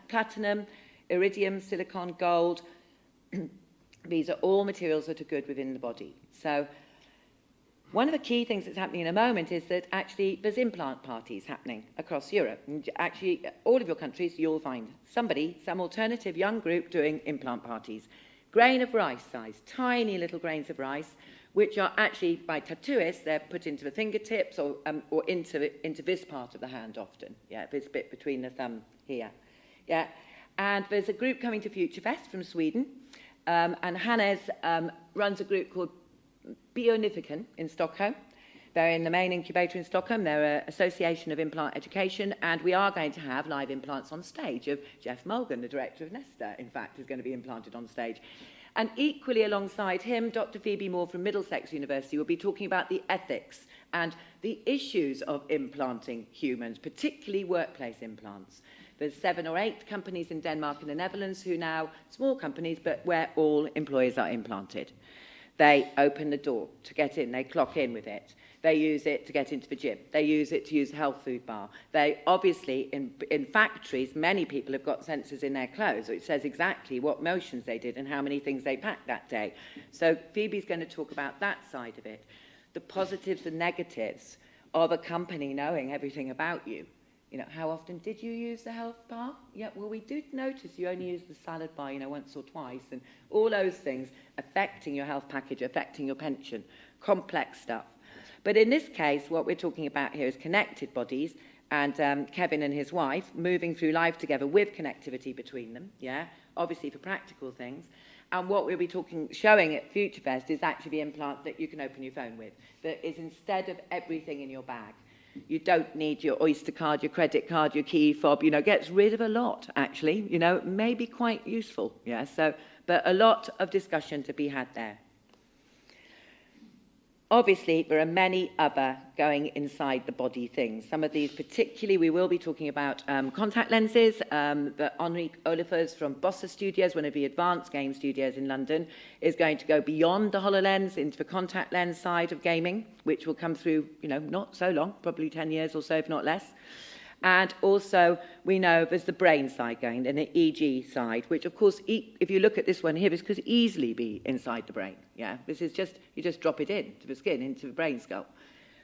platinum, iridium, silicon, gold, these are all materials that are good within the body. So one of the key things that's happening in a moment is that actually there's implant parties happening across Europe. And actually, all of your countries, you'll find somebody, some alternative young group doing implant parties. Grain of rice size, tiny little grains of rice, which are actually, by tattooists, they're put into the fingertips or into this part of the hand often. Yeah, this bit between the thumb here. Yeah, and there's a group coming to Future Fest from Sweden. And Hannes runs a group called Bionifiken in Stockholm. They're in the main incubator in Stockholm. They're an association of implant education, and we are going to have live implants on stage of Jeff Mulgan, the director of Nesta, in fact, is going to be implanted on stage. And equally alongside him, Dr. Phoebe Moore from Middlesex University will be talking about the ethics and the issues of implanting humans, particularly workplace implants. There's 7 or 8 companies in Denmark and the Netherlands who now, small companies, but where all employees are implanted. They open the door to get in. They clock in with it. They use it to get into the gym. They use it to use a health food bar. They obviously, in factories, many people have got sensors in their clothes, which says exactly what motions they did and how many things they packed that day. So Phoebe's going to talk about that side of it. The positives and negatives of a company knowing everything about you. You know, how often did you use the health bar? Yeah, well, we did notice you only use the salad bar, once or twice, and all those things affecting your health package, affecting your pension, complex stuff. But in this case, what we're talking about here is connected bodies, and Kevin and his wife moving through life together with connectivity between them, yeah, obviously for practical things. And what we'll be showing at Future Fest is actually the implant that you can open your phone with, that is instead of everything in your bag. You don't need your Oyster card, your credit card, your key fob, gets rid of a lot, actually, may be quite useful, yeah, so, but a lot of discussion to be had there. Obviously, there are many other going inside the body things. Some of these particularly, we will be talking about contact lenses. The Henri Olifers from Bossa Studios, one of the advanced game studios in London, is going to go beyond the HoloLens into the contact lens side of gaming, which will come through, not so long, probably 10 years or so, if not less. And also, we know there's the brain side going, and the EG side, which, of course, if you look at this one here, this could easily be inside the brain. Yeah, this is just, you just drop it into the skin, into the brain skull.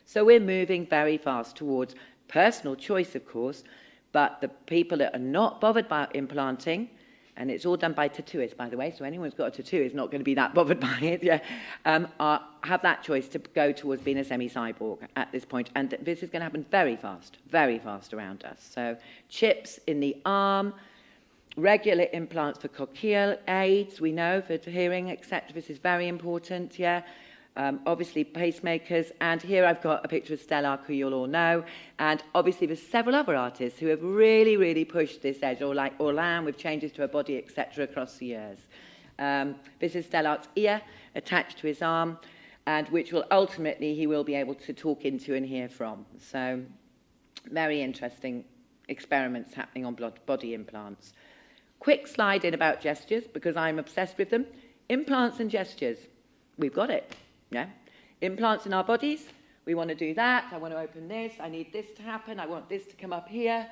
So we're moving very fast towards personal choice, of course, but the people that are not bothered by implanting, and it's all done by tattooists, by the way, so anyone who's got a tattoo is not going to be that bothered by it, yeah, have that choice to go towards being a semi-cyborg at this point. And this is going to happen very fast around us. So chips in the arm, regular implants for cochlear aids, we know, for hearing, etc. This is very important, yeah. obviously pacemakers, and here I've got a picture of Stellark, who you'll all know, and obviously there's several other artists who have really, really pushed this edge, or like Orlan with changes to her body, etc., across the years. This is Stellark's ear attached to his arm, and which will ultimately he will be able to talk into and hear from. So very interesting experiments happening on body implants. Quick slide in about gestures, because I'm obsessed with them. Implants and gestures, we've got it. Yeah, implants in our bodies, we want to do that. I want to open this, I need this to happen, I want this to come up here.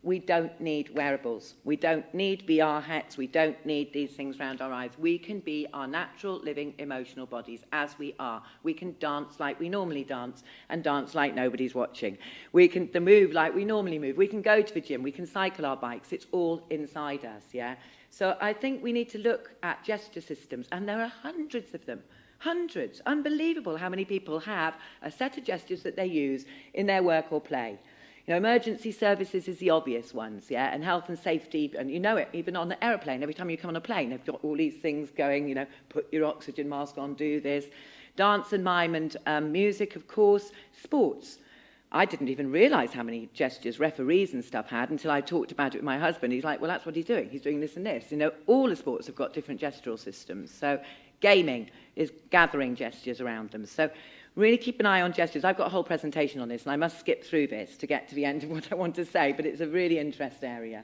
We don't need wearables. We don't need VR hats. We don't need these things around our eyes. We can be our natural, living, emotional bodies as we are. We can dance like we normally dance and dance like nobody's watching. We can move like we normally move. We can go to the gym. We can cycle our bikes. It's all inside us, yeah? So I think we need to look at gesture systems, and there are hundreds of them. Hundreds. Unbelievable how many people have a set of gestures that they use in their work or play. You know, emergency services is the obvious ones, yeah, and health and safety, and you know it, even on the aeroplane. Every time you come on a plane, they've got all these things going, you know, put your oxygen mask on, do this. Dance and mime and music, of course. Sports. I didn't even realise how many gestures referees and stuff had until I talked about it with my husband. He's like, well, that's what he's doing. He's doing this and this. You know, all the sports have got different gestural systems. So gaming is gathering gestures around them. So really keep an eye on gestures. I've got a whole presentation on this, and I must skip through this to get to the end of what I want to say, but it's a really interesting area.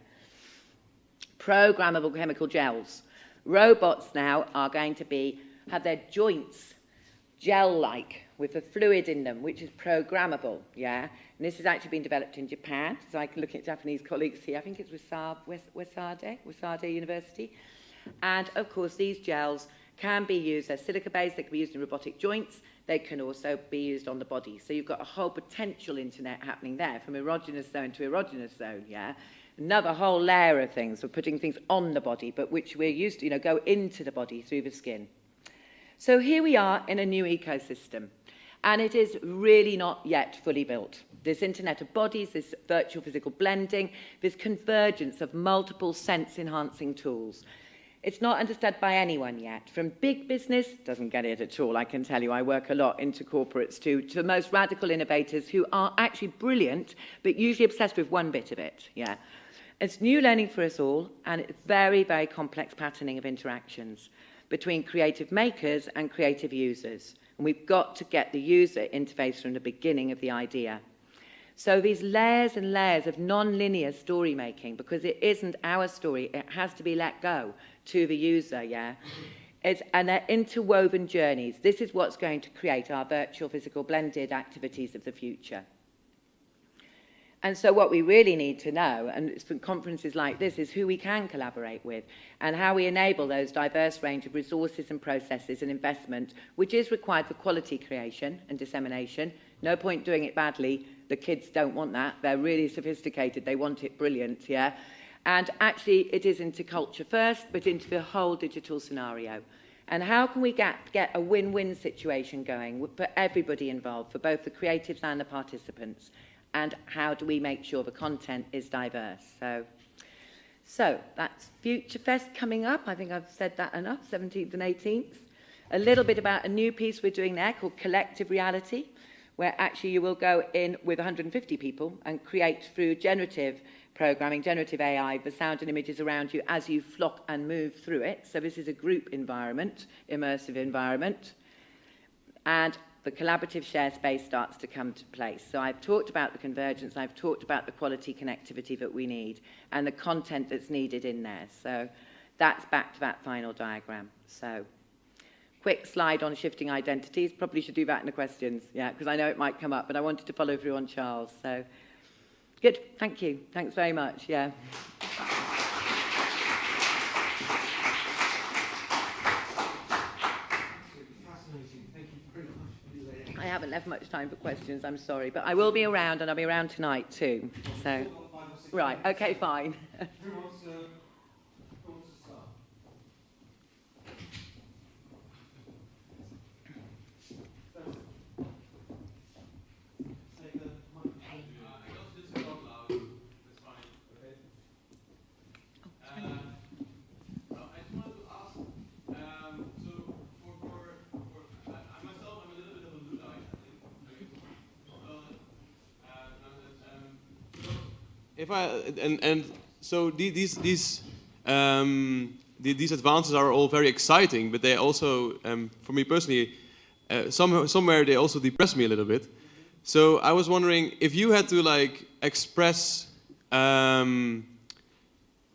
Programmable chemical gels. Robots now are going to have their joints gel-like with a fluid in them, which is programmable, yeah? And this has actually been developed in Japan, so I can look at Japanese colleagues here. I think it's Waseda University. And, of course, these gels can be used as silica-based. They can be used in robotic joints. They can also be used on the body. So you've got a whole potential internet happening there, from erogenous zone to erogenous zone, yeah? Another whole layer of things. We're putting things on the body, but which we're used to, you know, go into the body through the skin. So here we are in a new ecosystem, and it is really not yet fully built. This internet of bodies, this virtual physical blending, this convergence of multiple sense-enhancing tools. It's not understood by anyone yet. From big business, doesn't get it at all, I can tell you. I work a lot into corporates to the most radical innovators who are actually brilliant, but usually obsessed with one bit of it, yeah. It's new learning for us all, and it's very, very complex patterning of interactions between creative makers and creative users. And we've got to get the user interface from the beginning of the idea. So these layers and layers of non-linear story making, because it isn't our story, it has to be let go to the user, yeah? And they're interwoven journeys. This is what's going to create our virtual physical blended activities of the future. And so what we really need to know, and it's from conferences like this, is who we can collaborate with and how we enable those diverse range of resources and processes and investment, which is required for quality creation and dissemination. No point doing it badly. The kids don't want that. They're really sophisticated. They want it brilliant, yeah? And actually, it is into culture first, but into the whole digital scenario. And how can we get a win-win situation going for everybody involved, for both the creatives and the participants? And how do we make sure the content is diverse? So that's Future Fest coming up. I think I've said that enough, 17th and 18th. A little bit about a new piece we're doing there called Collective Reality, where actually you will go in with 150 people and create through generative programming, generative AI, the sound and images around you as you flock and move through it. So this is a group environment, immersive environment. And the collaborative share space starts to come to place. So I've talked about the convergence, I've talked about the quality connectivity that we need and the content that's needed in there. So that's back to that final diagram. So quick slide on shifting identities. Probably should do that in the questions, yeah, because I know it might come up, but I wanted to follow through on Charles. So good, thank you. Thanks very much, yeah. I haven't left much time for questions, I'm sorry, but I will be around, and I'll be around tonight too. So, right, okay, fine. Who wants to start? Take the microphone. I got this is not loud. That's fine. Okay. I just wanted to ask. So for if I and so these advances are all very exciting, but they also, for me personally, somewhere they also depress me a little bit. So I was wondering if you had to like express,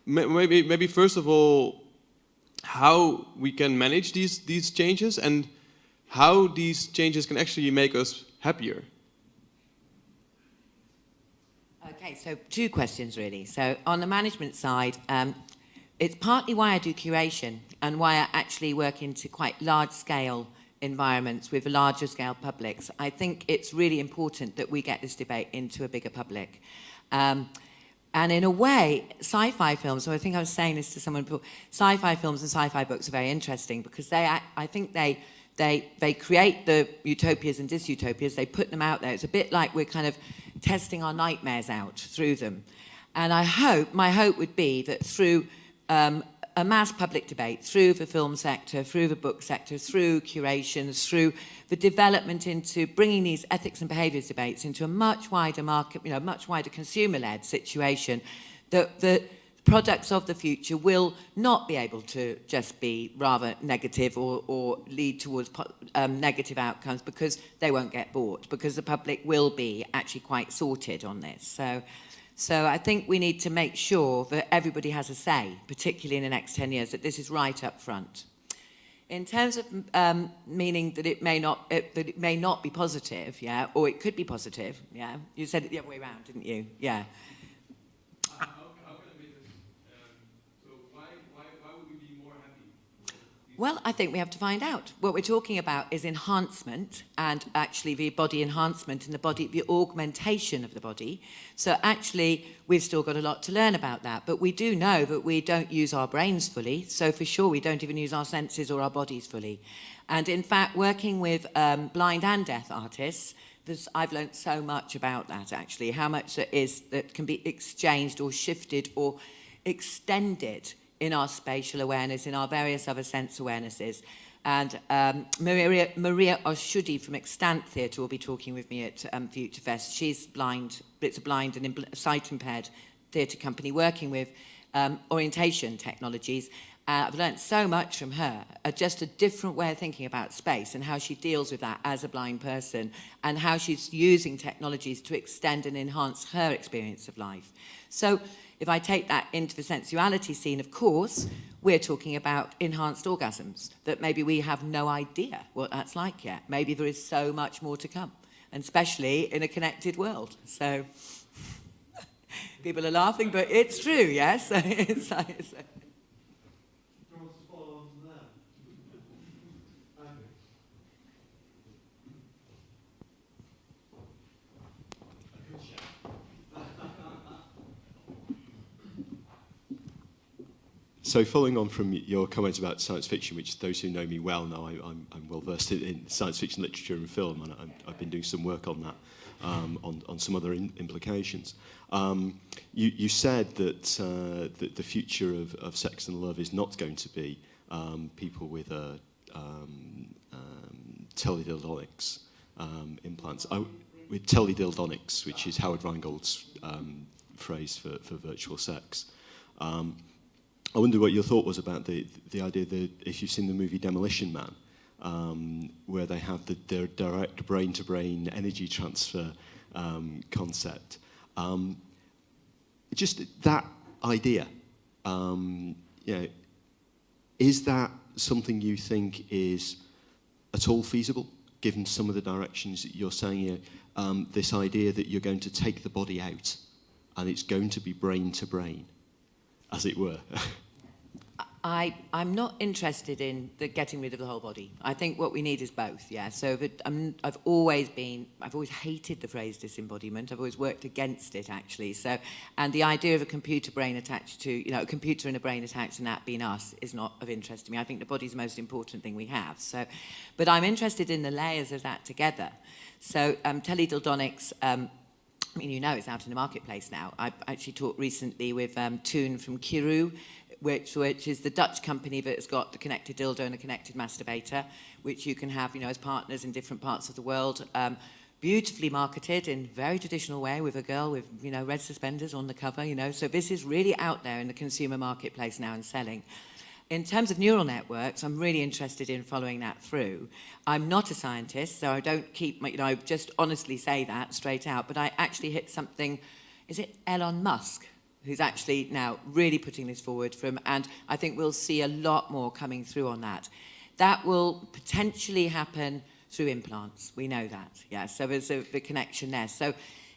maybe first of all, how we can manage these changes and how these changes can actually make us happier. Okay, so two questions really. So on the management side, it's partly why I do curation and why I actually work into quite large-scale environments with larger scale publics. I think it's really important that we get this debate into a bigger public. And in a way, sci-fi films, so I think I was saying this to someone before, sci-fi films and sci-fi books are very interesting because I think they create the utopias and dystopias, they put them out there. It's a bit like we're kind of testing our nightmares out through them. And my hope would be that through a mass public debate, through the film sector, through the book sector, through curations, through the development into bringing these ethics and behaviours debates into a much wider market, much wider consumer-led situation, that the products of the future will not be able to just be rather negative or lead towards negative outcomes because they won't get bought, because the public will be actually quite sorted on this. So I think we need to make sure that everybody has a say, particularly in the next 10 years, that this is right up front. In terms of meaning that it may not be positive, yeah, or it could be positive, yeah. You said it the other way around, didn't you? Yeah. How can I make this? So why would we be more happy? Well, I think we have to find out. What we're talking about is enhancement, and actually the body enhancement and the augmentation of the body. So actually, we've still got a lot to learn about that. But we do know that we don't use our brains fully. So for sure, we don't even use our senses or our bodies fully. And in fact, working with blind and deaf artists, I've learned so much about that, actually, how much there is that can be exchanged or shifted or extended in our spatial awareness, in our various other sense awarenesses. And Maria Oshudi from Extant Theatre will be talking with me at Future Fest. She's blind, but it's a blind and sight-impaired theatre company working with orientation technologies. I've learnt so much from her, just a different way of thinking about space and how she deals with that as a blind person and how she's using technologies to extend and enhance her experience of life. So if I take that into the sensuality scene, of course, we're talking about enhanced orgasms, that maybe we have no idea what that's like yet. Maybe there is so much more to come, and especially in a connected world. So people are laughing, but it's true, yes? So following on from your comments about science fiction, which those who know me well know I'm well versed in science fiction literature and film, and I've been doing some work on that, on some other implications. You said that the future of sex and love is not going to be people with teledildonics implants. With teledildonics, which is Howard Rheingold's phrase for virtual sex. I wonder what your thought was about the idea that if you've seen the movie Demolition Man, where they have their direct brain-to-brain energy transfer concept. Just that idea, is that something you think is at all feasible, given some of the directions that you're saying here? This idea that you're going to take the body out and it's going to be brain-to-brain, as it were. I'm not interested in getting rid of the whole body. I think what we need is both, yeah. So I've always hated the phrase disembodiment. I've always worked against it, actually. So, and the idea of a computer brain attached to, a computer and a brain attached and that being us is not of interest to me. I think the body's the most important thing we have. So, but I'm interested in the layers of that together. So teledildonics, it's out in the marketplace now. I actually talked recently with Toon from Kiru, which is the Dutch company that's got the connected dildo and the connected masturbator, which you can have, as partners in different parts of the world. beautifully marketed in a very traditional way with a girl with, you know, red suspenders on the cover, you know. So this is really out there in the consumer marketplace now and selling. In terms of neural networks, I'm really interested in following that through. I'm not a scientist, so I don't keep my, you know, I just honestly say that straight out, but I actually hit something, is it Elon Musk, who's actually now really putting this forward from, and I think we'll see a lot more coming through on that. That will potentially happen through implants. We know that, yeah. So there's the connection there. So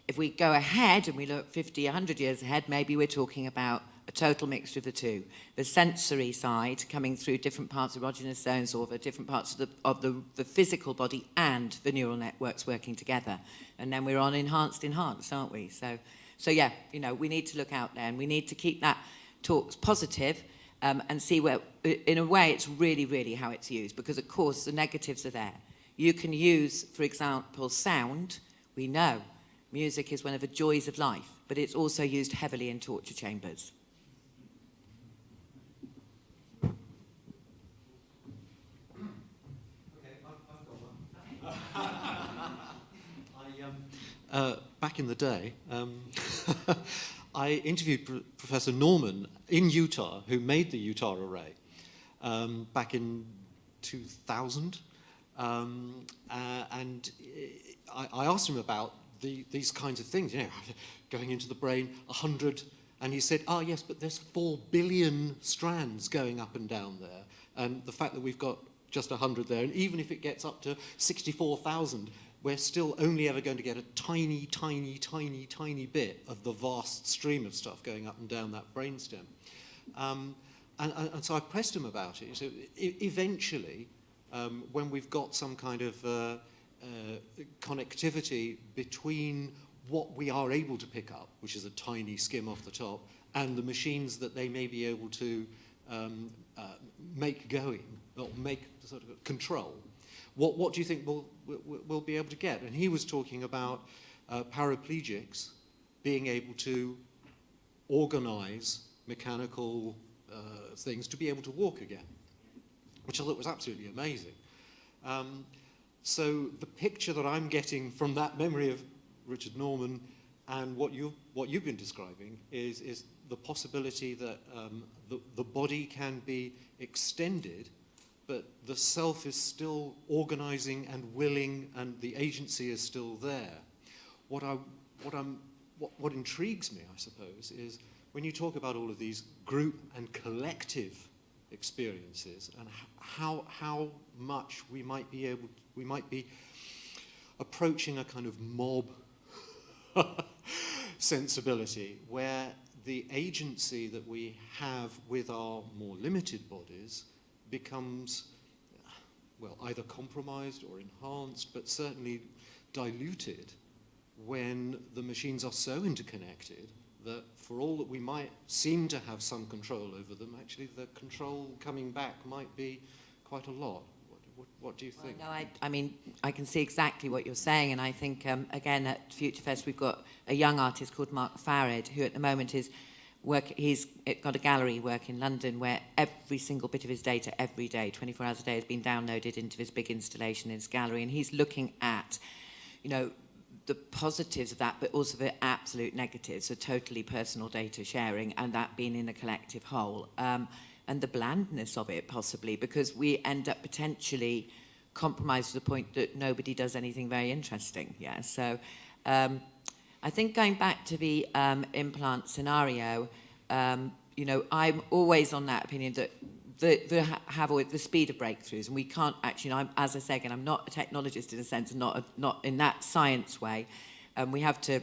if we go ahead and we look 50, 100 years ahead, maybe we're talking about a total mixture of the two. The sensory side coming through different parts of erogenous zones or the different parts of the physical body and the neural networks working together. And then we're on enhanced, aren't we? So yeah, you know, we need to look out there and we need to keep that talk positive and see where, in a way, it's really, really how it's used, because of course the negatives are there. You can use, for example, sound. We know music is one of the joys of life, but it's also used heavily in torture chambers. Back in the day, I interviewed Professor Norman in Utah, who made the Utah array, back in 2000. And I asked him about these kinds of things, you know, going into the brain, 100, and he said, oh yes, but there's 4 billion strands going up and down there, and the fact that we've got just 100 there, and even if it gets up to 64,000, we're still only ever going to get a tiny, tiny, tiny, tiny bit of the vast stream of stuff going up and down that brainstem. And so I pressed him about it. So eventually, when we've got some kind of connectivity between what we are able to pick up, which is a tiny skim off the top, and the machines that they may be able to make going, or make sort of control, what do you think we'll be able to get? And he was talking about paraplegics being able to organize mechanical things to be able to walk again, which I thought was absolutely amazing. So the picture that I'm getting from that memory of Richard Norman and what you've been describing is the possibility that the body can be extended, but the self is still organizing and willing, and the agency is still there. What intrigues me, I suppose, is when you talk about all of these group and collective experiences, and how much we might be approaching a kind of mob sensibility, where the agency that we have with our more limited bodies becomes, well, either compromised or enhanced, but certainly diluted when the machines are so interconnected that for all that we might seem to have some control over them, actually the control coming back might be quite a lot. What do you think? Well, no, I mean, I can see exactly what you're saying, and I think, again, at Future Fest, we've got a young artist called Mark Farrad, who at the moment is he's got a gallery work in London where every single bit of his data every day, 24 hours a day, has been downloaded into this big installation in his gallery, and he's looking at, you know, the positives of that, but also the absolute negatives, so totally personal data sharing, and that being in a collective whole. And the blandness of it, possibly, because we end up potentially compromised to the point that nobody does anything very interesting. Yeah. So I think going back to the implant scenario, you know, I'm always on that opinion that the speed of breakthroughs, and we can't actually, you know, as I say again, I'm not a technologist in a sense, not in that science way. We have to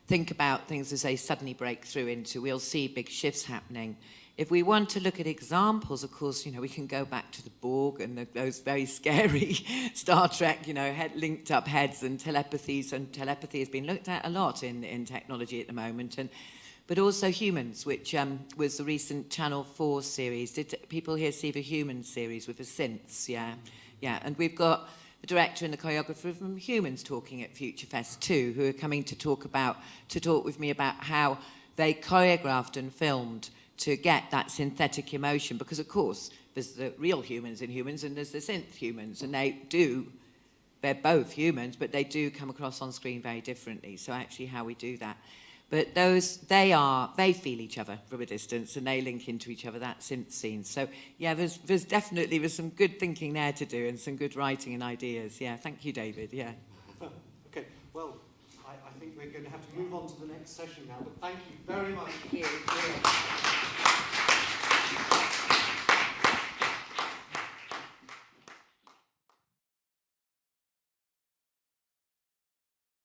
think about things as they suddenly break through into, we'll see big shifts happening. If we want to look at examples, of course, you know, we can go back to the Borg and those very scary Star Trek, you know, linked up heads and telepathies, and telepathy has been looked at a lot in technology at the moment, but also humans, which was the recent Channel 4 series. Did people here see the Human series with the synths? Yeah, yeah, and we've got the director and the choreographer from Humans talking at Future Fest too, who are coming to talk with me about how they choreographed and filmed to get that synthetic emotion, because of course there's the real humans in humans and there's the synth humans, and they do they're both humans, but they do come across on screen very differently. So actually how we do that. But they feel each other from a distance and they link into each other, that synth scene. So yeah, there's definitely some good thinking there to do and some good writing and ideas. Yeah, thank you, David, yeah. Okay, well, I think we're going to have to move on to the next session now, but thank you very much. Thank you.